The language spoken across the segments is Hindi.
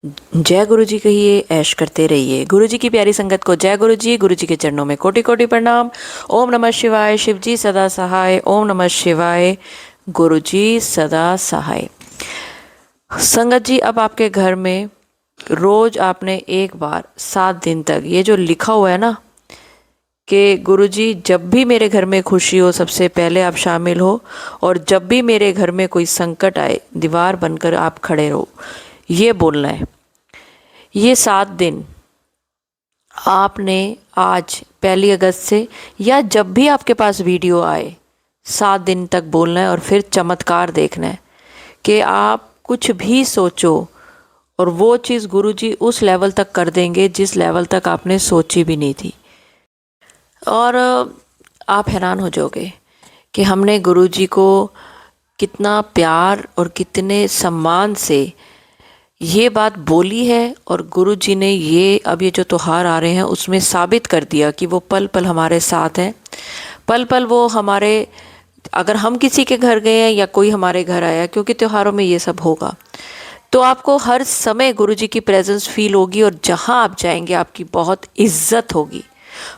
जय गुरु जी कहिए, ऐश करते रहिए। गुरु जी की प्यारी संगत को जय गुरु जी। गुरु जी के चरणों में कोटि कोटि प्रणाम। ओम नमः शिवाय। शिव जी सदा सहाय। ओम नमः शिवाय। गुरु जी सदा सहाय। संगत जी, अब आपके घर में रोज आपने एक बार 7 दिन तक ये जो लिखा हुआ है ना कि गुरु जी जब भी मेरे घर में खुशी हो सबसे पहले आप शामिल हो, और जब भी मेरे घर में कोई संकट आए दीवार बनकर आप खड़े रहो, ये बोलना है। ये 7 दिन आपने आज 1 अगस्त से या जब भी आपके पास वीडियो आए 7 दिन तक बोलना है, और फिर चमत्कार देखना है कि आप कुछ भी सोचो और वो चीज़ गुरुजी उस लेवल तक कर देंगे जिस लेवल तक आपने सोची भी नहीं थी। और आप हैरान हो जाओगे कि हमने गुरुजी को कितना प्यार और कितने सम्मान से ये बात बोली है, और गुरुजी ने ये जो त्यौहार आ रहे हैं उसमें साबित कर दिया कि वो पल पल हमारे साथ हैं। पल पल वो हमारे, अगर हम किसी के घर गए हैं या कोई हमारे घर आया, क्योंकि त्योहारों में ये सब होगा, तो आपको हर समय गुरुजी की प्रेजेंस फील होगी, और जहाँ आप जाएंगे आपकी बहुत इज्जत होगी,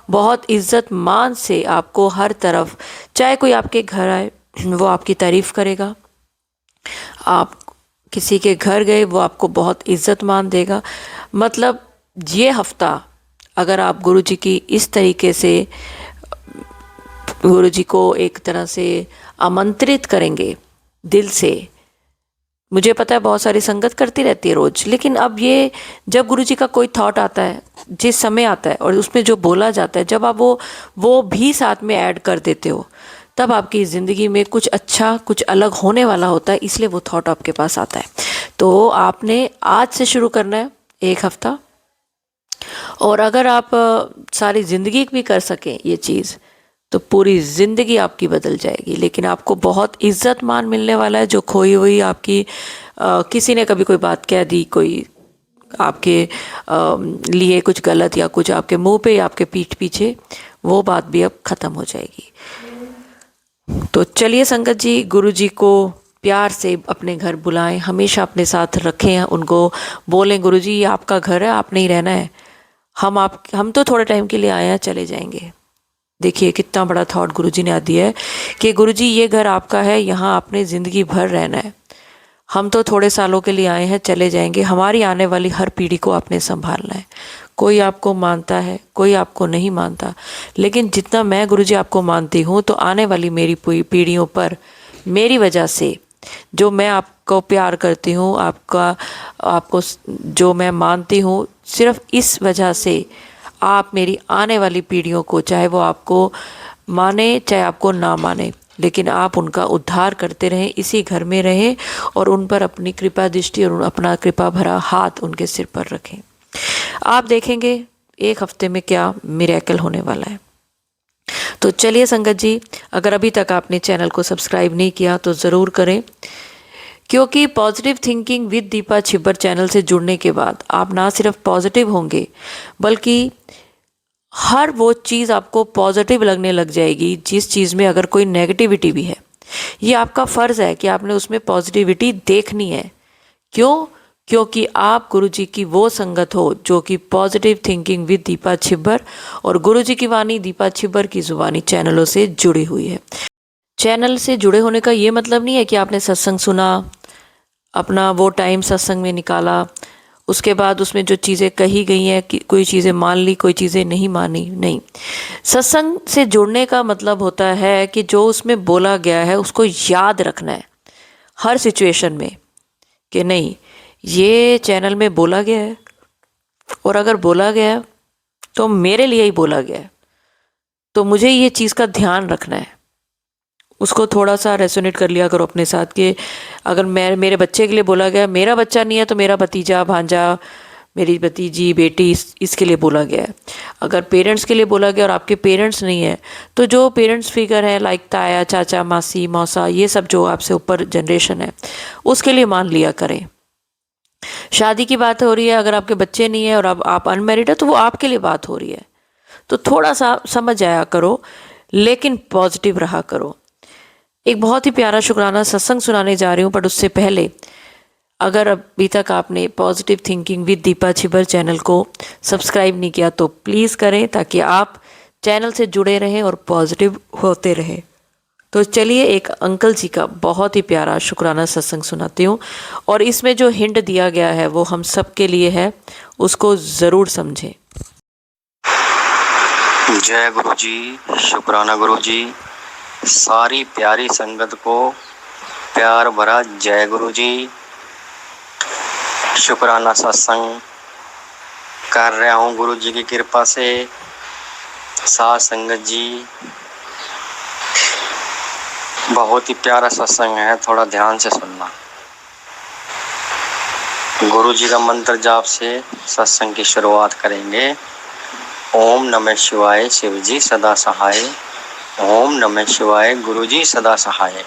बहुत इज्जत मान से आपको हर तरफ, चाहे कोई आपके घर आए वो आपकी तारीफ़ करेगा, आप किसी के घर गए वो आपको बहुत इज्जत मान देगा। मतलब ये हफ्ता अगर आप गुरुजी की इस तरीके से गुरुजी को एक तरह से आमंत्रित करेंगे दिल से, मुझे पता है बहुत सारी संगत करती रहती है रोज, लेकिन अब ये जब गुरुजी का कोई थॉट आता है, जिस समय आता है और उसमें जो बोला जाता है, जब आप वो भी साथ में ऐड कर देते हो, तब आपकी ज़िंदगी में कुछ अच्छा कुछ अलग होने वाला होता है, इसलिए वो थॉट आपके पास आता है। तो आपने आज से शुरू करना है 1 हफ्ता, और अगर आप सारी ज़िंदगी भी कर सकें ये चीज़, तो पूरी ज़िंदगी आपकी बदल जाएगी। लेकिन आपको बहुत इज्जत मान मिलने वाला है, जो खोई हुई आपकी किसी ने कभी कोई बात कह दी, कोई आपके लिए कुछ गलत या कुछ आपके मुंह पे या आपके पीठ पीछे, वो बात भी अब ख़त्म हो जाएगी। तो चलिए संगत जी, गुरु जी को प्यार से अपने घर बुलाएं, हमेशा अपने साथ रखें, उनको बोलें गुरु जी ये आपका घर है, आपने ही रहना है, हम तो थोड़े टाइम के लिए आए हैं, चले जाएंगे। देखिए कितना बड़ा थॉट गुरुजी ने दिया है कि गुरुजी ये घर आपका है, यहाँ आपने ज़िंदगी भर रहना है, हम तो थोड़े सालों के लिए आए हैं, चले जाएंगे, हमारी आने वाली हर पीढ़ी को आपने संभालना है। कोई आपको मानता है, कोई आपको नहीं मानता, लेकिन जितना मैं गुरुजी आपको मानती हूँ, तो आने वाली मेरी पीढ़ियों पर मेरी वजह से, जो मैं आपको प्यार करती हूँ, आपको जो मैं मानती हूँ, सिर्फ इस वजह से आप मेरी आने वाली पीढ़ियों को, चाहे वो आपको माने चाहे आपको ना माने, लेकिन आप उनका उद्धार करते रहें, इसी घर में रहें, और उन पर अपनी कृपा दृष्टि और अपना कृपा भरा हाथ उनके सिर पर रखें। आप देखेंगे 1 हफ्ते में क्या मिरेकल होने वाला है। तो चलिए संगत जी, अगर अभी तक आपने चैनल को सब्सक्राइब नहीं किया तो ज़रूर करें, क्योंकि positive thinking with Deepa Chhibber channel से जुड़ने के बाद आप ना सिर्फ पॉजिटिव होंगे, बल्कि हर वो चीज़ आपको पॉजिटिव लगने लग जाएगी जिस चीज़ में अगर कोई नेगेटिविटी भी है। ये आपका फ़र्ज़ है कि आपने उसमें पॉजिटिविटी देखनी है। क्यों? क्योंकि आप गुरुजी की वो संगत हो जो कि positive thinking with Deepa Chhibber और गुरुजी की वाणी दीपा छिब्बर की ज़ुबानी चैनलों से जुड़ी हुई है। चैनल से जुड़े होने का ये मतलब नहीं है कि आपने सत्संग सुना, अपना वो टाइम सत्संग में निकाला, उसके बाद उसमें जो चीज़ें कही गई हैं कि कोई चीज़ें मान ली, कोई चीज़ें नहीं मानी। नहीं, सत्संग से जुड़ने का मतलब होता है कि जो उसमें बोला गया है उसको याद रखना है हर सिचुएशन में, कि नहीं ये चैनल में बोला गया है, और अगर बोला गया है तो मेरे लिए ही बोला गया है, तो मुझे ये चीज़ का ध्यान रखना है। उसको थोड़ा सा रेसोनेट कर लिया करो अपने साथ कि अगर मेरे बच्चे के लिए बोला गया, मेरा बच्चा नहीं है तो मेरा भतीजा भांजा, मेरी भतीजी बेटी, इसके लिए बोला गया है। अगर पेरेंट्स के लिए बोला गया और आपके पेरेंट्स नहीं है, तो जो पेरेंट्स फिगर हैं लाइक ताया चाचा मासी मौसा, ये सब जो आपसे ऊपर जनरेशन है, उसके लिए मान लिया करें। शादी की बात हो रही है, अगर आपके बच्चे नहीं है और अब आप अनमैरिड है, तो वो आपके लिए बात हो रही है, तो थोड़ा सा समझ आया करो, लेकिन पॉजिटिव रहा करो। एक बहुत ही प्यारा शुक्राना सत्संग सुनाने जा रही हूँ, बट उससे पहले अगर अभी तक आपने positive thinking with Deepa Chhibber channel को सब्सक्राइब नहीं किया तो प्लीज़ करें, ताकि आप चैनल से जुड़े रहें और पॉजिटिव होते रहें। तो चलिए एक अंकल जी का बहुत ही प्यारा शुक्राना सत्संग सुनाती हूँ, और इसमें जो हिंट दिया गया है वो हम सब के लिए है, उसको ज़रूर समझें। जय गुरु जी, शुक्राना गुरु जी। सारी प्यारी संगत को प्यार भरा जय गुरु जी। शुक्राना सत्संग कर रहा हूँ गुरु जी की कृपा से। साथ संगत जी, बहुत ही प्यारा सत्संग है, थोड़ा ध्यान से सुनना। गुरु जी का मंत्र जाप से सत्संग की शुरुआत करेंगे। ओम नमः शिवाय, शिव जी सदा सहाय। ओम नमः शिवाय, गुरु जी सदा सहाय।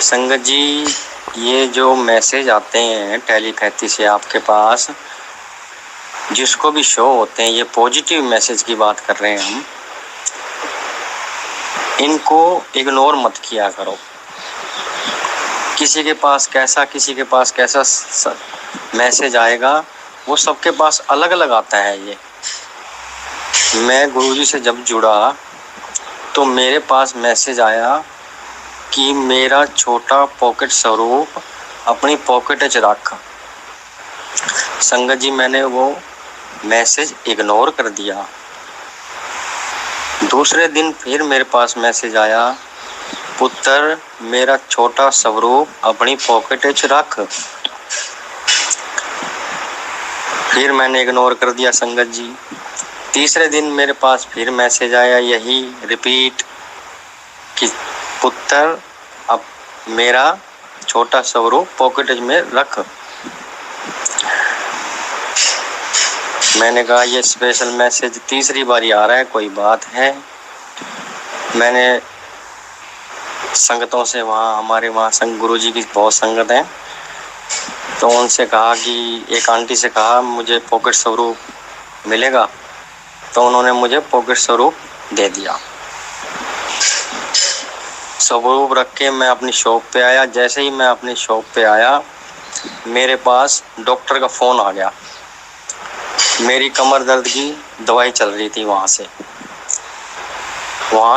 संगत जी, ये जो मैसेज आते हैं टेलीपैथी से आपके पास, जिसको भी शो होते हैं, ये पॉजिटिव मैसेज की बात कर रहे हैं हम। इनको इग्नोर मत किया करो। किसी के पास कैसा मैसेज आएगा, वो सबके पास अलग अलग आता है। ये मैं गुरुजी से जब जुड़ा तो मेरे पास मैसेज आया कि मेरा छोटा पॉकेट स्वरूप अपनी पॉकेट च रख। संगत जी, मैंने वो मैसेज इग्नोर कर दिया। दूसरे दिन फिर मेरे पास मैसेज आया, पुत्र मेरा छोटा स्वरूप अपनी पॉकेट च रख। फिर मैंने इग्नोर कर दिया संगत जी। तीसरे दिन मेरे पास फिर मैसेज आया, यही रिपीट कि पुत्र अब मेरा छोटा स्वरूप पॉकेट में रख। मैंने कहा ये स्पेशल मैसेज तीसरी बारी आ रहा है, कोई बात है। मैंने संगतों से, वहाँ हमारे वहाँ संग गुरु जी की बहुत संगत है, तो उनसे कहा कि एक आंटी से कहा मुझे पॉकेट स्वरूप मिलेगा, तो उन्होंने मुझे पॉकेट स्वरूप दे दिया। स्वरूप रख के मैं अपनी शॉप पे आया। जैसे ही मैं अपनी शॉप पे आया, मेरे पास डॉक्टर का फ़ोन आ गया। मेरी कमर दर्द की दवाई चल रही थी। वहाँ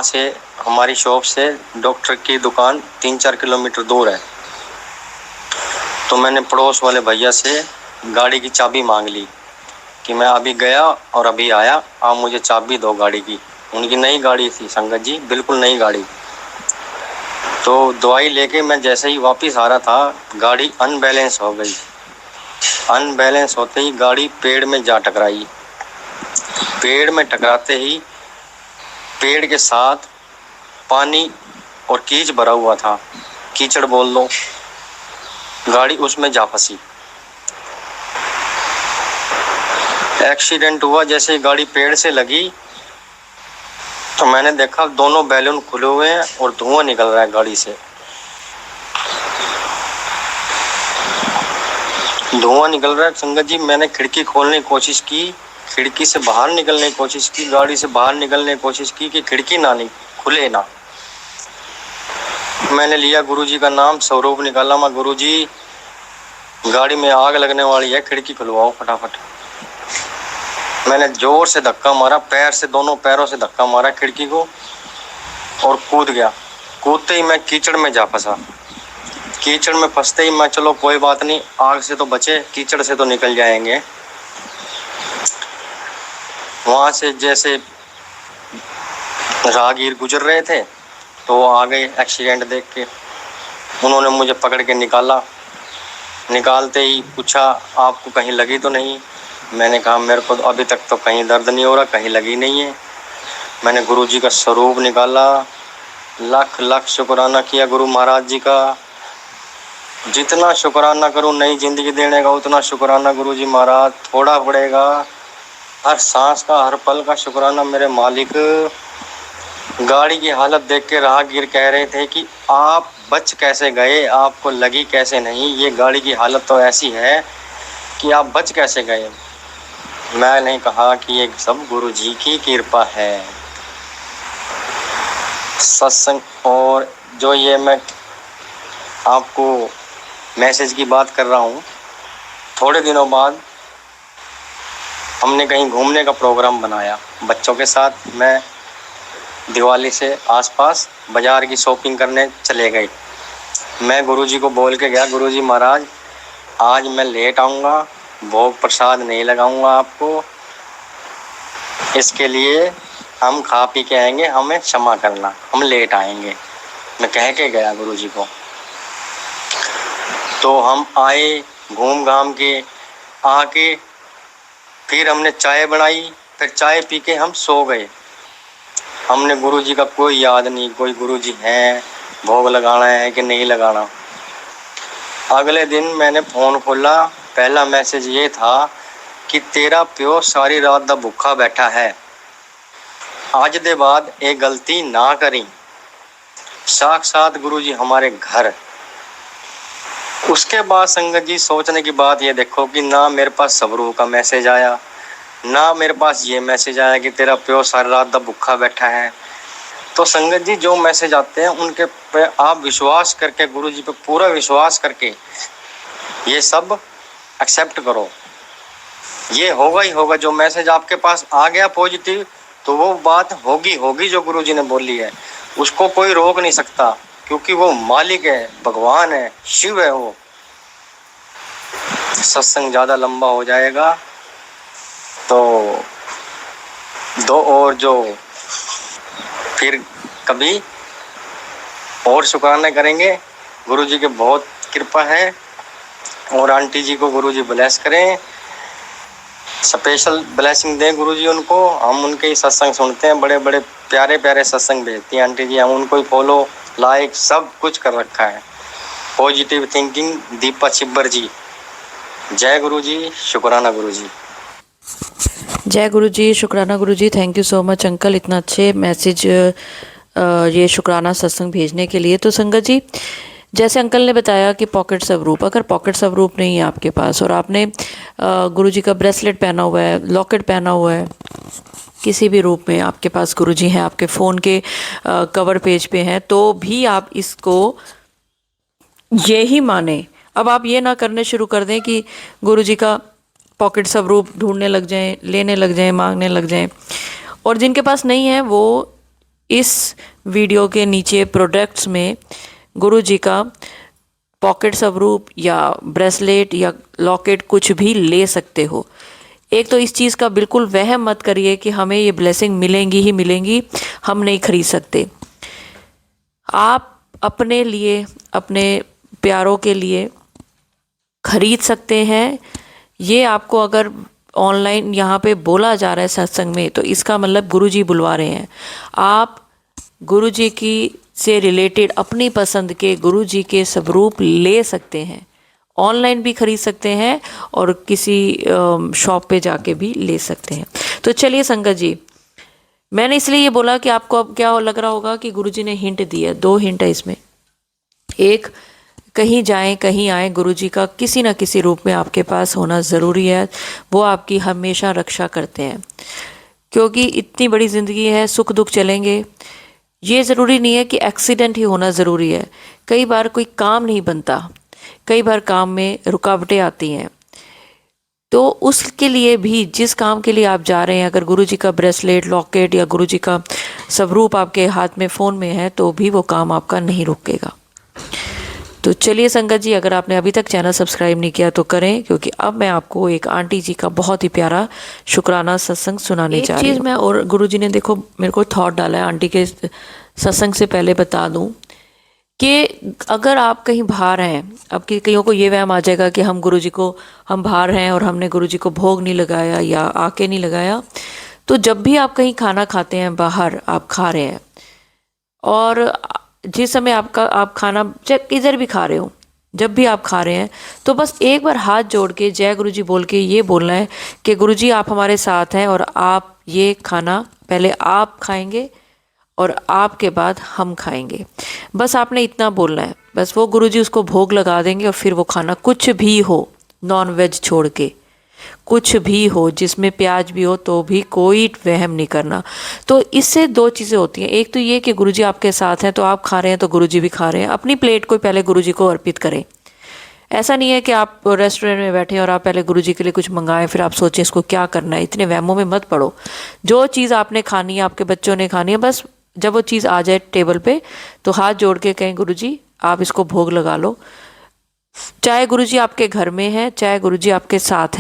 से हमारी शॉप से डॉक्टर की दुकान 3-4 किलोमीटर दूर है। तो मैंने पड़ोस वाले भैया से गाड़ी की चाबी मांग ली कि मैं अभी गया और अभी आया, आप मुझे चाबी दो गाड़ी की। उनकी नई गाड़ी थी संगत जी, बिल्कुल नई गाड़ी। तो दवाई लेके मैं जैसे ही वापस आ रहा था, गाड़ी अनबैलेंस हो गई। अनबैलेंस होते ही गाड़ी पेड़ में जा टकराई। पेड़ में टकराते ही पेड़ के साथ पानी और कीच भरा हुआ था, कीचड़ बोल लो, गाड़ी उसमें जा फंसी। एक्सीडेंट हुआ। जैसे गाड़ी पेड़ से लगी तो मैंने देखा दोनों बैलून खुले हुए हैं और धुआं निकल रहा है गाड़ी से। धुआं निकल रहा है संगत जी। मैंने खिड़की खोलने की कोशिश की, खिड़की से बाहर निकलने की कोशिश की, गाड़ी से बाहर निकलने की कोशिश की कि खिड़की ना खुले ना। मैंने लिया गुरुजी का नाम, स्वरूप निकाला। मैं गुरुजी गाड़ी में आग लगने वाली है, खिड़की खुलवाओ फटाफट। मैंने जोर से धक्का मारा, पैर से, दोनों पैरों से धक्का मारा खिड़की को और कूद गया। कूदते ही मैं कीचड़ में जा फंसा। कीचड़ में फंसते ही मैं, चलो कोई बात नहीं, आग से तो बचे, कीचड़ से तो निकल जाएंगे। वहां से जैसे राहगीर गुजर रहे थे तो वो आ गए एक्सीडेंट देख के। उन्होंने मुझे पकड़ के निकाला। निकालते ही पूछा आपको कहीं लगी तो नहीं। मैंने कहा मेरे को तो अभी तक तो कहीं दर्द नहीं हो रहा, कहीं लगी नहीं है। मैंने गुरु जी का स्वरूप निकाला, लाख लाख शुक्राना किया गुरु महाराज जी का। जितना शुक्राना करूं नई जिंदगी देने का, उतना शुक्राना गुरु जी महाराज थोड़ा पड़ेगा। हर सांस का, हर पल का शुक्राना मेरे मालिक। गाड़ी की हालत देख के राहगीर कह रहे थे कि आप बच कैसे गए, आपको लगी कैसे नहीं, ये गाड़ी की हालत तो ऐसी है कि आप बच कैसे गए। मैंने कहा कि ये सब गुरु जी की कृपा है। सत्संग और जो ये मैं आपको मैसेज की बात कर रहा हूँ। थोड़े दिनों बाद हमने कहीं घूमने का प्रोग्राम बनाया बच्चों के साथ। मैं दिवाली से आसपास बाज़ार की शॉपिंग करने चले गए। मैं गुरुजी को बोल के गया, गुरुजी महाराज आज मैं लेट आऊँगा, भोग प्रसाद नहीं लगाऊंगा आपको, इसके लिए हम खा पी के आएंगे, हमें क्षमा करना, हम लेट आएंगे। मैं कह के गया गुरुजी को। तो हम आए, घूम घाम के आके फिर हमने चाय बनाई, फिर चाय पी के हम सो गए। हमने गुरुजी का कोई याद नहीं, कोई गुरुजी हैं, भोग लगाना है कि नहीं लगाना। अगले दिन मैंने फ़ोन खोला, पहला मैसेज ये था कि तेरा प्यो सारी रात दा भुखा बैठा है, आज दे बाद एक गलती ना करी। साक्षात गुरुजी हमारे घर। उसके बाद संगत जी सोचने की बात ये देखो कि ना मेरे पास सबरू का मैसेज आया, ना मेरे पास ये मैसेज आया कि तेरा प्यो सारी रात दा भुखा बैठा है। तो संगत जी जो मैसेज आते हैं उनके पे आप विश्वास करके, गुरुजी पे पूरा विश्वास करके ये सब एक्सेप्ट करो। ये होगा ही होगा। जो मैसेज आपके पास आ गया पॉजिटिव, तो वो बात होगी जो गुरुजी ने बोली है, उसको कोई रोक नहीं सकता, क्योंकि वो मालिक है, भगवान है, शिव है वो। सत्संग ज़्यादा लंबा हो जाएगा तो दो और जो फिर कभी और शुक्राना करेंगे। गुरुजी के बहुत कृपा है और आंटी जी को गुरुजी ब्लेस करें, स्पेशल ब्लेसिंग दें गुरुजी उनको। हम उनके ही सत्संग सुनते हैं, बड़े बड़े प्यारे प्यारे सत्संग भेजती हैं आंटी जी, हम उनको ही फॉलो लाइक सब कुछ कर रखा है। Positive thinking Deepa Chhibber ji. जय गुरुजी, शुक्राना गुरुजी। जय गुरुजी, शुक्राना Guruji. Thank you so much uncle, इतना अच्छे मैसेज ये शुक्राना सत्संग भेजने के लिए। तो संगत जी, जैसे अंकल ने बताया कि पॉकेट स्वरूप, अगर पॉकेट स्वरूप नहीं है आपके पास और आपने गुरुजी का ब्रेसलेट पहना हुआ है, लॉकेट पहना हुआ है, किसी भी रूप में आपके पास गुरुजी हैं, आपके फ़ोन के कवर पेज पे हैं, तो भी आप इसको यही माने। अब आप ये ना करने शुरू कर दें कि गुरुजी का पॉकेट स्वरूप ढूंढने लग जाएं, लेने लग जाएं, मांगने लग जाएं। और जिनके पास नहीं है वो इस वीडियो के नीचे प्रोडक्ट्स में गुरुजी का पॉकेट स्वरूप या ब्रेसलेट या लॉकेट कुछ भी ले सकते हो। एक तो इस चीज़ का बिल्कुल वहम मत करिए कि हमें ये ब्लेसिंग मिलेंगी ही मिलेंगी, हम नहीं खरीद सकते। आप अपने लिए, अपने प्यारों के लिए खरीद सकते हैं। ये आपको अगर ऑनलाइन यहाँ पे बोला जा रहा है सत्संग में, तो इसका मतलब गुरुजी बुलवा रहे हैं। आप गुरुजी की से रिलेटेड अपनी पसंद के गुरुजी के स्वरूप ले सकते हैं, ऑनलाइन भी खरीद सकते हैं और किसी शॉप पे जाके भी ले सकते हैं। तो चलिए संगत जी, मैंने इसलिए ये बोला कि आपको अब क्या लग रहा होगा कि गुरुजी ने हिंट दिया। 2 हिंट है इसमें। एक, कहीं जाएं कहीं आए, गुरुजी का किसी न किसी रूप में आपके पास होना ज़रूरी है। वो आपकी हमेशा रक्षा करते हैं, क्योंकि इतनी बड़ी ज़िंदगी है, सुख दुख चलेंगे। ये ज़रूरी नहीं है कि एक्सीडेंट ही होना ज़रूरी है। कई बार कोई काम नहीं बनता, कई बार काम में रुकावटें आती हैं, तो उसके लिए भी, जिस काम के लिए आप जा रहे हैं, अगर गुरुजी का ब्रेसलेट, लॉकेट या गुरुजी का स्वरूप आपके हाथ में, फ़ोन में है, तो भी वो काम आपका नहीं रुकेगा। तो चलिए संगत जी, अगर आपने अभी तक चैनल सब्सक्राइब नहीं किया तो करें, क्योंकि अब मैं आपको एक आंटी जी का बहुत ही प्यारा शुक्राना सत्संग सुनाने जा रही हूँ। एक चीज़ मैं और गुरुजी ने देखो मेरे को थॉट डाला है, आंटी के सत्संग से पहले बता दूँ कि अगर आप कहीं बाहर हैं, अब कईयों को ये वहम आ जाएगा कि हम गुरुजी को, हम बाहर हैं और हमने गुरुजी को भोग नहीं लगाया या आके नहीं लगाया। तो जब भी आप कहीं खाना खाते हैं, बाहर आप खा रहे हैं, और जिस समय आप खाना चाहे इधर भी खा रहे हो, जब भी आप खा रहे हैं, तो बस एक बार हाथ जोड़ के जय गुरुजी बोल के ये बोलना है कि गुरुजी आप हमारे साथ हैं और आप ये खाना पहले आप खाएंगे और आपके बाद हम खाएंगे। बस आपने इतना बोलना है, बस वो गुरुजी उसको भोग लगा देंगे और फिर वो खाना कुछ भी हो, नॉन वेज छोड़ के कुछ भी हो, जिसमें प्याज भी हो, तो भी कोई वहम नहीं करना। तो इससे 2 चीज़ें होती हैं। एक तो ये कि गुरुजी आपके साथ हैं, तो आप खा रहे हैं तो गुरुजी भी खा रहे हैं। अपनी प्लेट को पहले गुरुजी को अर्पित करें, ऐसा नहीं है कि आप रेस्टोरेंट में बैठे और आप पहले गुरुजी के लिए कुछ मंगाएं फिर आप सोचें इसको क्या करना है। इतने वहमों में मत पड़ो। जो चीज़ आपने खानी है, आपके बच्चों ने खानी है, बस जब वो चीज़ आ जाए टेबल पे तो हाथ जोड़ के कहें गुरुजी आप इसको भोग लगा लो। चाहे गुरुजी आपके घर में है, चाहे गुरुजी आपके साथ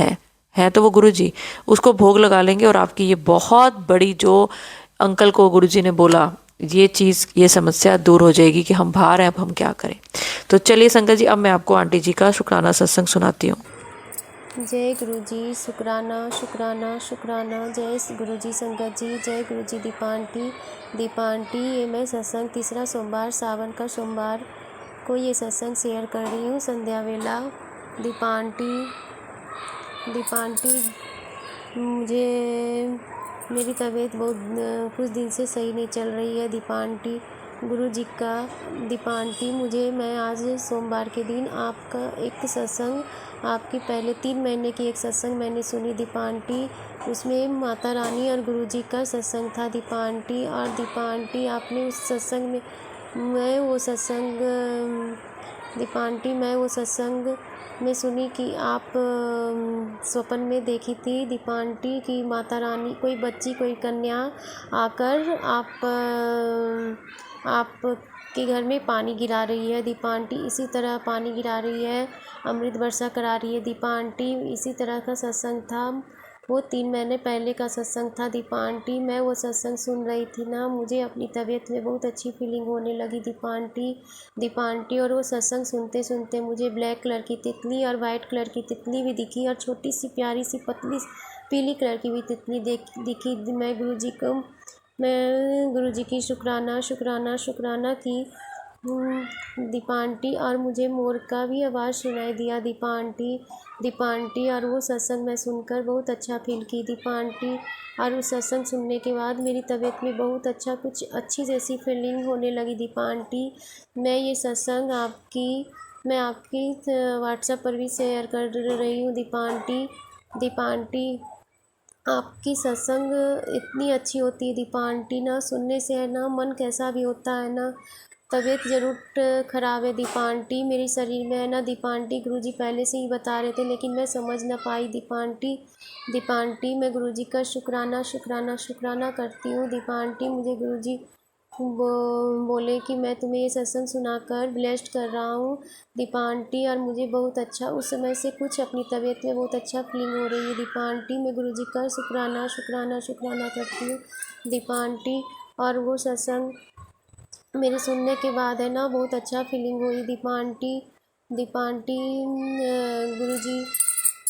है तो वो गुरुजी उसको भोग लगा लेंगे और आपकी ये बहुत बड़ी जो अंकल को गुरुजी ने बोला ये चीज़, ये समस्या दूर हो जाएगी कि हम बाहर हैं, अब हम क्या करें। तो चलिए संगत जी, अब मैं आपको आंटी जी का शुक्राना सत्संग सुनाती हूँ। जय गुरु जी, शुक्राना शुक्राना शुक्राना। जय गुरु जी संगत जी, जय गुरु जी। दीपांटी ये मैं सत्संग तीसरा सोमवार सावन का सोमवार को ये सत्संग शेयर कर रही हूँ संध्या वेला। दीपांटी मुझे मेरी तबीयत बहुत कुछ दिन से सही नहीं चल रही है दीपांटी। गुरु जी का दीपांटी मैं आज सोमवार के दिन आपका एक सत्संग, आपकी पहले 3 महीने की एक सत्संग मैंने सुनी दीपांटी। उसमें माता रानी और गुरु जी का सत्संग था दीपांटी। और दीपांटी आपने उस सत्संग में मैं वो सत्संग में सुनी कि आप स्वप्न में देखी थी दीपांटी की माता रानी कोई बच्ची कोई कन्या आकर आप के घर में पानी गिरा रही है दीपांटी। इसी तरह पानी गिरा रही है, अमृत वर्षा करा रही है दीपांटी। इसी तरह का सत्संग था, वो 3 महीने पहले का सत्संग था दीपांटी। मैं वो सत्संग सुन रही थी ना, मुझे अपनी तबीयत में बहुत अच्छी फीलिंग होने लगी दीपांटी। और वो सत्संग सुनते सुनते मुझे ब्लैक कलर की तितली और वाइट कलर की तितली भी दिखी और छोटी सी प्यारी सी पतली पीली कलर की भी तितली दिखी। मैं गुरु जी की शुक्राना की दीपांटी। और मुझे मोर का भी आवाज़ सुनाई दिया दीपांटी। और वो सत्संग मैं सुनकर बहुत अच्छा फील की दीपांटी। और उस सत्संग सुनने के बाद मेरी तबीयत में बहुत अच्छा कुछ अच्छी जैसी फीलिंग होने लगी दीपांटी। मैं ये सत्संग मैं आपकी व्हाट्सएप पर भी शेयर कर रही हूँ दीपांटी। आपकी सत्संग इतनी अच्छी होती है दीपांटी ना, सुनने से है ना मन कैसा भी होता है ना। तबीयत ज़रूर ख़राब है दीपांटी, मेरे शरीर में है ना दीपांटी। गुरुजी पहले से ही बता रहे थे लेकिन मैं समझ ना पाई दीपांटी। मैं गुरुजी का शुक्राना करती हूँ दीपांटी। मुझे गुरुजी बोले कि मैं तुम्हें ये सत्संग सुनाकर ब्लेस्ड कर रहा हूँ दीपांटी। और मुझे बहुत अच्छा उस समय से कुछ अपनी तबीयत में बहुत अच्छा फीलिंग हो रही है दीपांटी। मैं गुरुजी का शुक्राना करती हूँ दीपांटी। और वो सत्संग मेरे सुनने के बाद है ना बहुत अच्छा फीलिंग हुई दीपांटी। गुरुजी,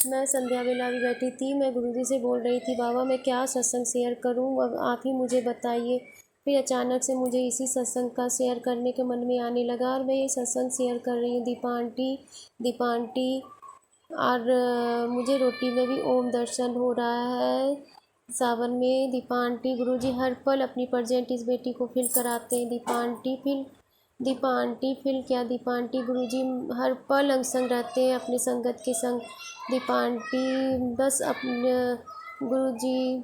मैं संध्या वेला भी बैठी थी, मैं गुरुजी से बोल रही थी बाबा मैं क्या सत्संग शेयर करूं, अब आप ही मुझे बताइए। फिर अचानक से मुझे इसी सत्संग का शेयर करने के मन में आने लगा और मैं ये सत्संग शेयर कर रही हूँ दीपांटी। और मुझे रोटी में भी ओम दर्शन हो रहा है सावन में दीपांटी। गुरुजी हर पल अपनी प्रेजेंट इस बेटी को फील कराते हैं दीपांटी फील क्या दीपांटी। गुरुजी हर पल अंग संग रहते हैं अपने संगत के संग दीपांटी। बस अपने गुरुजी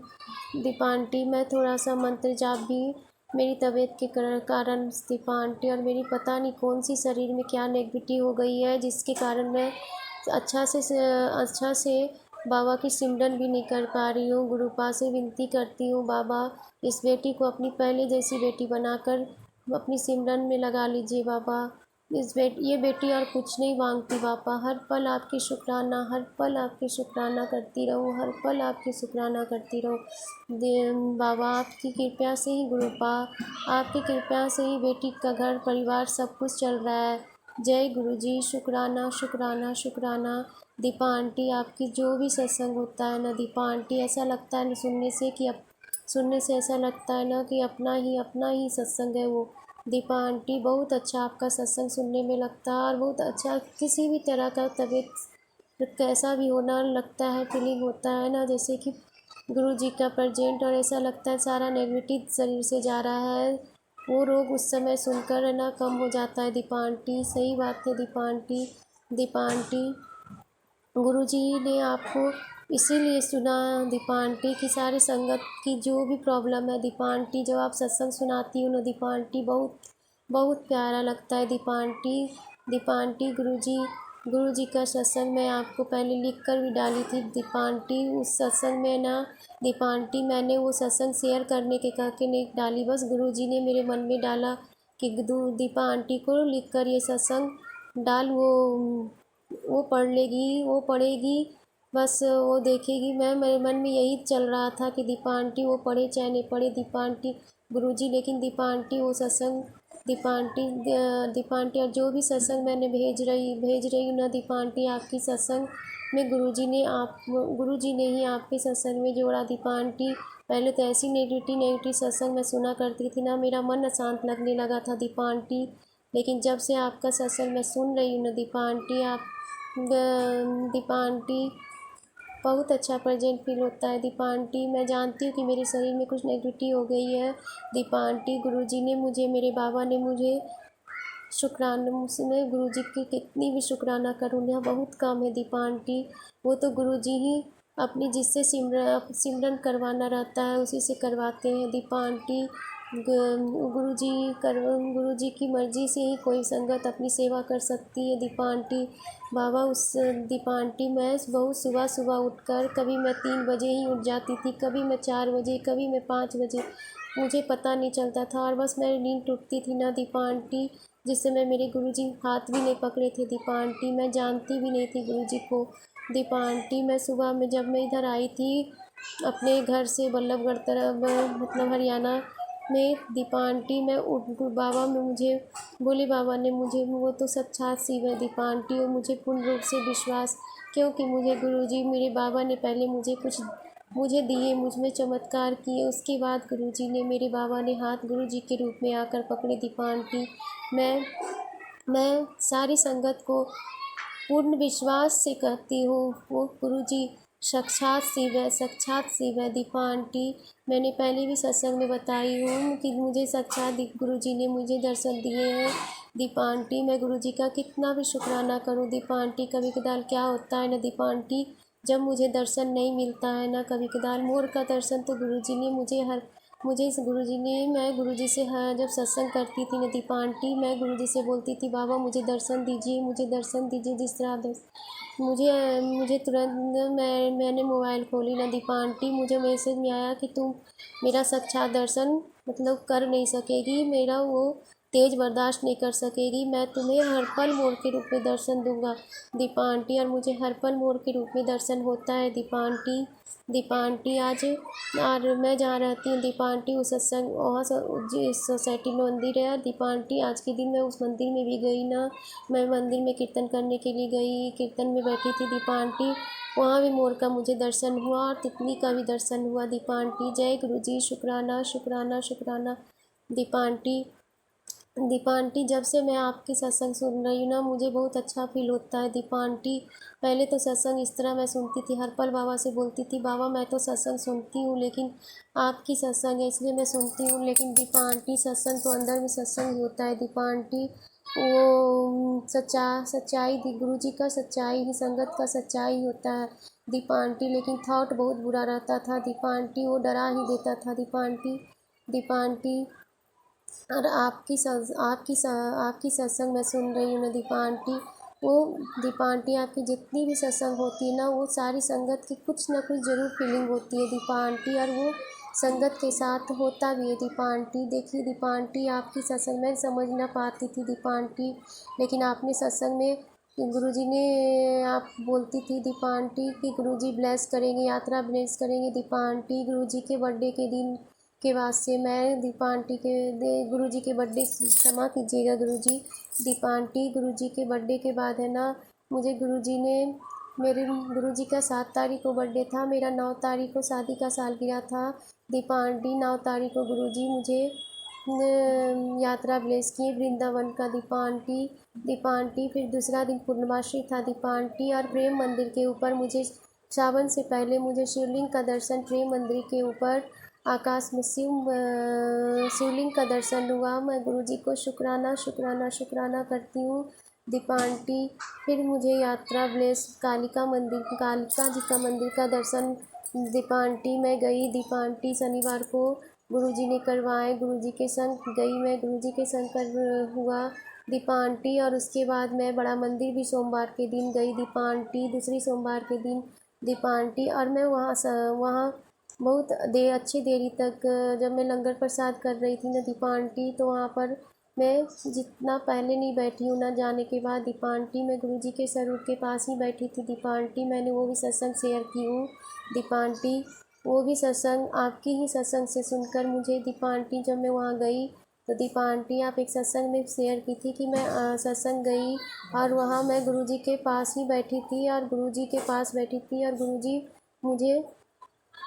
दीपांटी, मैं थोड़ा सा मंत्र जाप भी मेरी तबीयत के कारण दीपांटी। और मेरी पता नहीं कौन सी शरीर में क्या नेगेटिविटी हो गई है जिसके कारण मैं अच्छा से बाबा की सिमरन भी नहीं कर पा रही हूँ। गुरुपा से विनती करती हूँ बाबा इस बेटी को अपनी पहले जैसी बेटी बनाकर अपनी सिमरन में लगा लीजिए बाबा। ये बेटी और कुछ नहीं मांगती बाबा, हर पल आपकी शुक्राना करती रहूँ, हर पल आपकी शुक्राना करती रहूँ बाबा। आपकी कृपया से ही गुरुपा, आपकी कृपया से ही बेटी का घर परिवार सब कुछ चल रहा है। जय गुरुजी, शुक्राना दीपा आंटी। आपकी जो भी सत्संग होता है ना दीपा आंटी, ऐसा लगता है ना सुनने से ऐसा लगता है ना कि अपना ही सत्संग है वो। दीपा आंटी बहुत अच्छा आपका सत्संग सुनने में लगता है और बहुत अच्छा किसी भी तरह का तबीयत कैसा भी होना लगता है, फीलिंग होता है ना जैसे कि गुरु जी का प्रेजेंट। और ऐसा लगता है सारा नेगेटिव शरीर से जा रहा है, वो रोग उस समय सुनकर है ना कम हो जाता है दीपा आंटी। सही बात है दीपा आंटी। गुरुजी ने आपको इसीलिए सुना दीपा आंटी की सारी संगत की जो भी प्रॉब्लम है दीपा आंटी, जब आप सत्संग सुनाती हो ना दीपा आंटी बहुत बहुत प्यारा लगता है दीपा आंटी। गुरुजी गुरु जी का सत्संग मैं आपको पहले लिख कर भी डाली थी दीपा आंटी। उस सत्संग में ना दीपा आंटी मैंने वो सत्संग शेयर करने के कह के नहीं डाली, बस गुरु जी ने मेरे मन में डाला कि दीपा आंटी को लिख कर ये सत्संग डाल, वो पढ़ लेगी, वो पढ़ेगी, बस वो देखेगी। मेरे मन में यही चल रहा था कि दीपा आंटी वो पढ़े चाहे नहीं पढ़े दीपा आंटी गुरुजी, लेकिन दीपा आंटी वो सत्संग दीपा आंटी और जो भी सत्संग मैंने भेज रही हूँ ना दीपा आंटी, आपकी सत्संग में गुरुजी ने ही आपके सत्संग में जोड़ा दीपा आंटी। पहले तो ऐसी नेगेटिव सत्संग मैं सुना करती थी ना, मेरा मन अशांत लगने लगा था दीपा आंटी, लेकिन जब से आपका सत्संग मैं सुन रही हूँ ना दीपा आंटी, दीपा आंटी बहुत अच्छा प्रेजेंट फील होता है दीपा आंटी। मैं जानती हूँ कि मेरे शरीर में कुछ नेगेटिविटी हो गई है दीपा आंटी। गुरुजी ने मुझे, मेरे बाबा ने मुझे शुक्राना, मैं गुरुजी की कितनी भी शुक्राना करूँ यह बहुत कम है दीपा आंटी। वो तो गुरुजी ही अपनी जिससे सिमरन करवाना रहता है उसी से करवाते हैं दीपा आंटी। गुरुजी की मर्ज़ी से ही कोई संगत अपनी सेवा कर सकती है दीपा आंटी। दीपा आंटी मैं बहुत सुबह सुबह उठकर कभी मैं 3 बजे ही उठ जाती थी, कभी मैं 4 बजे, कभी मैं 5 बजे, मुझे पता नहीं चलता था, और बस मेरी नींद टूटती थी ना दीपा आंटी, जिससे मैं मेरे गुरुजी हाथ भी नहीं पकड़े थे दीपा आंटी, मैं जानती भी नहीं थी गुरुजी को दीपा आंटी। मैं सुबह में जब मैं इधर आई थी अपने घर से बल्लभगढ़ तरफ, मतलब हरियाणा में दीपा आंटी, मैं बाबा में मुझे भोले बाबा ने मुझे, वो तो साक्षात शिव है दीपा आंटी, और मुझे पूर्ण रूप से विश्वास, क्योंकि मुझे गुरुजी, मेरे बाबा ने पहले मुझे दिए, मुझ में चमत्कार किए, उसके बाद गुरुजी ने, मेरे बाबा ने हाथ गुरुजी के रूप में आकर पकड़े दीपा आंटी। मैं सारी संगत को पूर्ण विश्वास से कहती हूँ, वो गुरुजी साक्षात शिव है दीपा आंटी। मैंने पहले भी सत्संग में बताई हूँ कि मुझे साक्षात गुरुजी ने मुझे दर्शन दिए हैं दीपा आंटी। मैं गुरुजी का कितना भी शुक्राना करूँ दीपा आंटी। कभी कदार क्या होता है ना दीपा आंटी, जब मुझे दर्शन नहीं मिलता है ना, कभी कदार मोर का दर्शन तो गुरुजी ने मैं गुरुजी से, हाँ, जब सत्संग करती थी ना दीपा आंटी, मैं गुरुजी से बोलती थी बाबा मुझे दर्शन दीजिए, मुझे दर्शन दीजिए, जिस तरह मुझे तुरंत मैंने मोबाइल खोली ना दीपा आंटी, मुझे मैसेज में आया कि तुम मेरा साक्षात दर्शन मतलब कर नहीं सकेगी, मेरा वो तेज बर्दाश्त नहीं कर सकेगी, मैं तुम्हें हर पल मोर के रूप में दर्शन दूंगा दीपा आंटी। और मुझे हर पल मोर के रूप में दर्शन होता है दीपा आंटी। दीपा आंटी आज, और मैं जहाँ रहती हूँ दीपा आंटी, उस सत्संग वहाँ जिस सोसाइटी में मंदिर है दीपा आंटी, आज के दिन मैं उस मंदिर में भी गई ना, मैं मंदिर में कीर्तन करने के लिए गई, कीर्तन में बैठी थी दीपा आंटी, वहाँ भी मोर का मुझे दर्शन हुआ और तितली का भी दर्शन हुआ दीपा आंटी। जय गुरुजी, शुक्राना शुक्राना शुक्राना दीपा आंटी। दीपा आंटी, जब से मैं आपकी सत्संग सुन रही हूँ ना, मुझे बहुत अच्छा फील होता है दीपा आंटी। पहले तो सत्संग इस तरह मैं सुनती थी, हर पल बाबा से बोलती थी बाबा मैं तो सत्संग सुनती हूँ, लेकिन आपकी सत्संग है इसलिए मैं सुनती हूँ, लेकिन दीपा आंटी सत्संग तो अंदर में सत्संग होता है दीपा आंटी। वो सच्चाई गुरु जी का सच्चाई ही, संगत का सच्चाई होता है दीपा आंटी। लेकिन थॉट बहुत बुरा रहता था दीपा आंटी, वो डरा ही देता था दीपा आंटी। दीपा आंटी, और आपकी सत्संग मैं सुन रही हूँ ना दीपा आंटी, वो दीपा आंटी आपकी जितनी भी सत्संग होती है ना, वो सारी संगत की कुछ ना कुछ ज़रूर फीलिंग होती है दीपा आंटी, और वो संगत के साथ होता भी है दीपा आंटी। देखिए दीपा आंटी, आपकी सत्संग मैं समझ ना पाती थी दीपा आंटी, लेकिन आपने सत्संग में गुरुजी ने, आप बोलती थी दीपा आंटी कि गुरुजी ब्लेस करेंगे, यात्रा ब्लेस करेंगे दीपा आंटी। गुरुजी के बर्थडे के दिन के बाद से मैं दीपा आंटी के गुरुजी के बर्थडे, क्षमा कीजिएगा गुरुजी, दीपा आंटी गुरुजी के बर्थडे के बाद है ना, मुझे गुरुजी ने, मेरे गुरुजी का 7 तारीख को बर्थडे था, मेरा 9 तारीख को शादी का सालगिरह था दीपा आंटी। 9 तारीख को गुरुजी मुझे यात्रा ब्लेस किए वृंदावन का दीपा आंटी। दीपा आंटी, फिर दूसरा दिन पूर्णमासी था दीपा आंटी, और प्रेम मंदिर के ऊपर मुझे सावन से पहले मुझे शिवलिंग का दर्शन, प्रेम मंदिर के ऊपर आकाश में शिवलिंग का दर्शन हुआ। मैं गुरुजी को शुक्राना शुक्राना शुक्राना करती हूँ दीपा आंटी। फिर मुझे यात्रा ब्लेस कालिका जी का मंदिर का दर्शन दीपा आंटी मैं गई दीपा आंटी, शनिवार को गुरुजी ने करवाए, गुरुजी के संग गई मैं, गुरुजी के संग कर हुआ दीपा आंटी। और उसके बाद मैं बड़ा मंदिर भी सोमवार के दिन गई दीपा आंटी, दूसरी सोमवार के दिन दीपा आंटी। और मैं वहाँ बहुत अच्छी देरी तक जब मैं लंगर प्रसाद कर रही थी ना दीपा आंटी, तो वहाँ पर मैं जितना पहले नहीं बैठी हूँ ना जाने के बाद दीपा आंटी, मैं गुरुजी के स्वरूप के पास ही बैठी थी दीपा आंटी। मैंने वो भी सत्संग शेयर की हूँ दीपा आंटी, वो भी सत्संग आपकी ही सत्संग से सुनकर मुझे दीपा आंटी, जब मैं वहाँ गई तो दीपा आंटी आप एक सत्संग में शेयर की थी कि मैं सत्संग गई और वहाँ मैं गुरुजी के पास ही बैठी थी और गुरुजी के पास बैठी थी और गुरुजी मुझे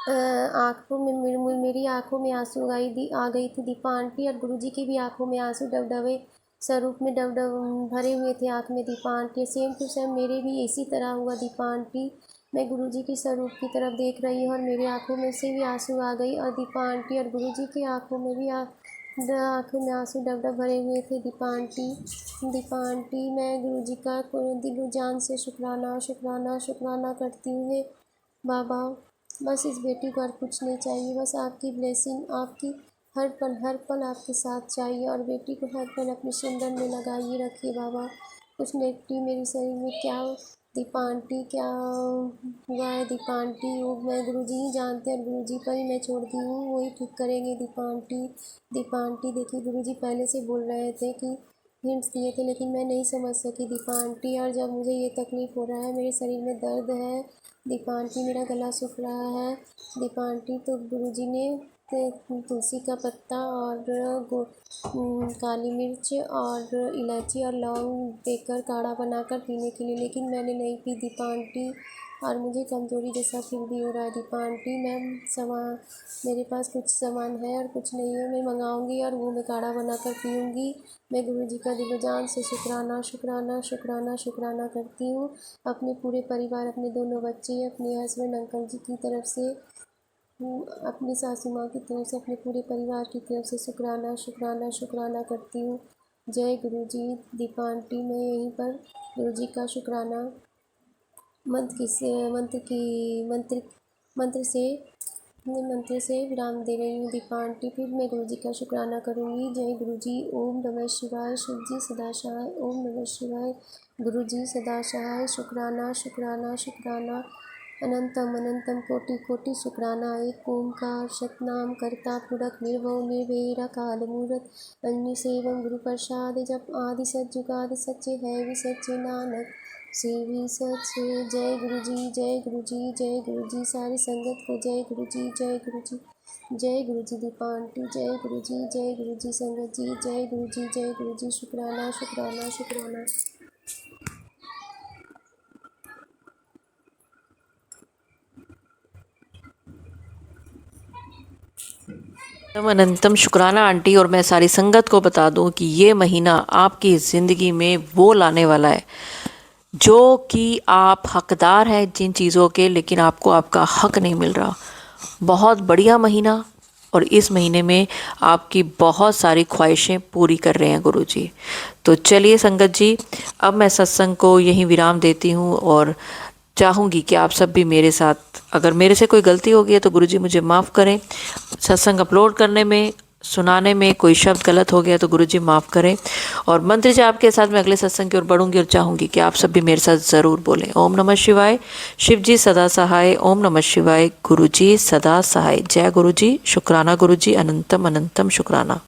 आँखों में मेरी आँखों में आंसू आ गई थी दीपा आंटी। और गुरुजी की भी आँखों में आंसू डबडबे स्वरूप में डबडब भरे हुए थे आँख में Deepa aunty. Same to same मेरे भी इसी तरह हुआ दीपा आंटी। मैं गुरुजी की स्वरूप की तरफ देख रही हूँ और मेरी आँखों में से भी आंसू आ गई और दीपा आंटी और गुरुजी की आँखों में भी आँखों में आंसू डबडब भरे हुए थे दीपा आंटी। दीपा आंटी, मैं गुरुजी का दिलो जान से शुक्राना शुक्राना शुक्राना करती हूँ बाबा। बस इस बेटी को और कुछ नहीं चाहिए, बस आपकी ब्लेसिंग, आपकी हर पल आपके साथ चाहिए और बेटी को हर पल अपने सिंदन में लगाइए रखिए बाबा। कुछ नेगेटिव मेरे शरीर में क्या दीपा आंटी क्या हुआ है दीपा आंटी, वो मैं गुरुजी ही जानते हैं और गुरुजी पर ही मैं छोड़ दी हूँ, वही ठीक करेंगे दीपा आंटी। दीपा आंटी देखिए, गुरुजी पहले से बोल रहे थे कि हिंट्स दिए थे, लेकिन मैं नहीं समझ सकी दीपा आंटी। और जब मुझे ये तकलीफ़ हो रहा है, मेरे शरीर में दर्द है दीपा आंटी, मेरा गला सूख रहा है दीपा आंटी, तो गुरुजी ने तुलसी का पत्ता और काली मिर्च और इलायची और लौंग देकर काढ़ा बनाकर पीने के लिए, लेकिन मैंने नहीं पी दीपा आंटी और मुझे कमज़ोरी जैसा फील भी हो रहा है दीपा आंटी। मेरे पास कुछ सामान है और कुछ नहीं है, मैं मंगाऊंगी और वो मैं काढ़ा बनाकर पीऊँगी। मैं गुरुजी का दिलो जान से शुक्राना शुक्राना शुक्राना शुक्राना करती हूँ अपने पूरे परिवार, अपने दोनों बच्चे, अपने हस्बैंड अंकल जी की तरफ से, अपनी सासू माँ की तरफ से, अपने पूरे परिवार की तरफ से शुक्राना शुक्राना शुक्राना करती हूँ। जय गुरुजी। दीपा आंटी, मैं यहीं पर गुरुजी का शुक्राना मंत्र से विराम दे रही हूँ दीपा आंटी। फिर मैं गुरुजी का शुक्राना करूँगी। जय गुरुजी। ओम नमः शिवाय। शिव जी सदा सहाय। ओम नमः शिवाय। गुरुजी सदा सहाय। शुक्राना शुक्राना शुक्राना, अनंतम अनंतम कोटि कोटि शुक्राना। एक ओंकार सतनाम करता पुरख निर्भव निर्भेर काल मूरत अन्य सेवम गुरु प्रसाद जप आदि सतजुगादि सच्चे है भी सच्चे नानक सेवी सच्चे। जय गुरुजी जय गुरुजी जय गुरुजी। सारी संगत को जय गुरुजी जय गुरुजी जय गुरुजी। दीपा आंटी जय गुरुजी संगत जी जय गुरुजी शुक्राना शुक्राना शुक्राना। अनंतम शुक्राना आंटी। और मैं सारी संगत को बता दूं कि ये महीना आपकी ज़िंदगी में वो लाने वाला है जो कि आप हकदार हैं जिन चीज़ों के, लेकिन आपको आपका हक नहीं मिल रहा। बहुत बढ़िया महीना, और इस महीने में आपकी बहुत सारी ख्वाहिशें पूरी कर रहे हैं गुरुजी। तो चलिए संगत जी, अब मैं सत्संग को यहीं विराम देती हूँ और चाहूँगी कि आप सब भी मेरे साथ, अगर मेरे से कोई गलती हो गई है तो गुरुजी मुझे माफ़ करें। सत्संग अपलोड करने में, सुनाने में कोई शब्द गलत हो गया तो गुरुजी माफ़ करें। और मंत्र जाप के साथ मैं अगले सत्संग की ओर बढ़ूंगी और चाहूँगी कि आप सब भी मेरे साथ ज़रूर बोलें। ओम नमः शिवाय। शिव जी सदा सहाय। ओम नमः शिवाय। गुरुजी सदा सहाय। जय गुरुजी। शुक्राना गुरुजी। अनंतम अनंतम शुक्राना।